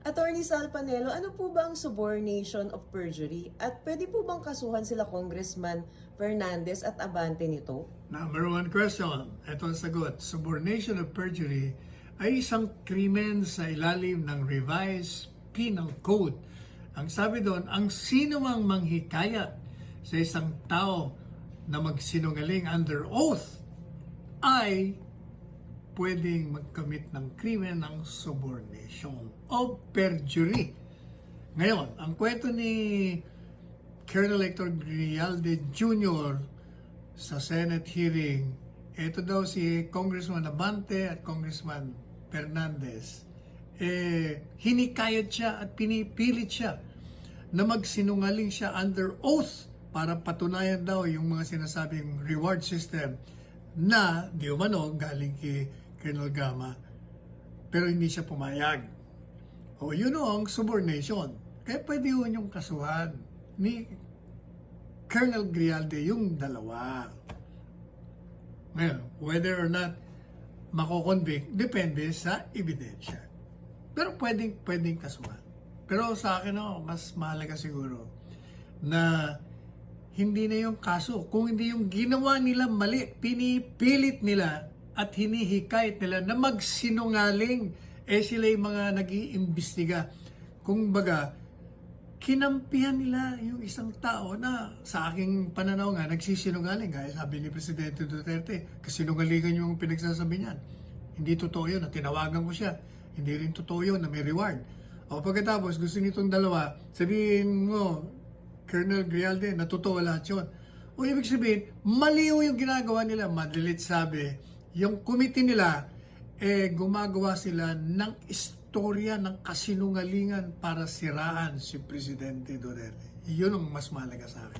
Attorney Sal Panelo, ano po ba ang subornation of perjury? At pwede po bang kasuhan sila Congressman Fernandez at Abante nito? Number one question, ito ang sagot. Subornation of perjury ay isang krimen sa ilalim ng Revised Penal Code. Ang sabi doon, ang sino mang manghikayat sa isang tao na magsinungaling under oath ay pwedeng magkamit ng krimen ng subornation o perjury. Ngayon, ang kwento ni Colonel Hector Grijalde Jr. sa Senate hearing, ito daw si Congressman Abante at Congressman Fernandez, hinikayat siya at pinipilit siya na magsinungaling siya under oath para patunayan daw yung mga sinasabing reward system na di umano galing kay Colonel Gama, pero hindi siya pumayag. O yun ang subornation. Kaya pwede yun yung kasuhan ni Colonel Grijalde yung dalawa. Ngayon, whether or not mako-convict, depende sa ebidensya. Pero pwedeng kasuhan. Pero sa akin, mas mahalaga siguro na hindi na yung kaso. Kung hindi yung ginawa nila mali, pinipilit nila at hinihikayat nila na magsinungaling. Sila yung mga nag-iimbestiga. Kung baga, kinampihan nila yung isang tao na sa aking pananaw nga, nagsisinungaling. Kaya sabi ni Presidente Duterte, kasinungalingan yung pinagsasabi niyan. Hindi totoo yun, na tinawagan ko siya. Hindi rin totoo yun, na may reward. O pagkatapos, gusto nitong dalawa, sabihin mo, Colonel Grijalde, na totoo lahat yun. O ibig sabihin, maliw yung ginagawa nila. Madalit sabi, yung committee nila, gumagawa sila ng istorya ng kasinungalingan para siraan si Presidente Duterte. Yun ang mas mahalaga sa akin.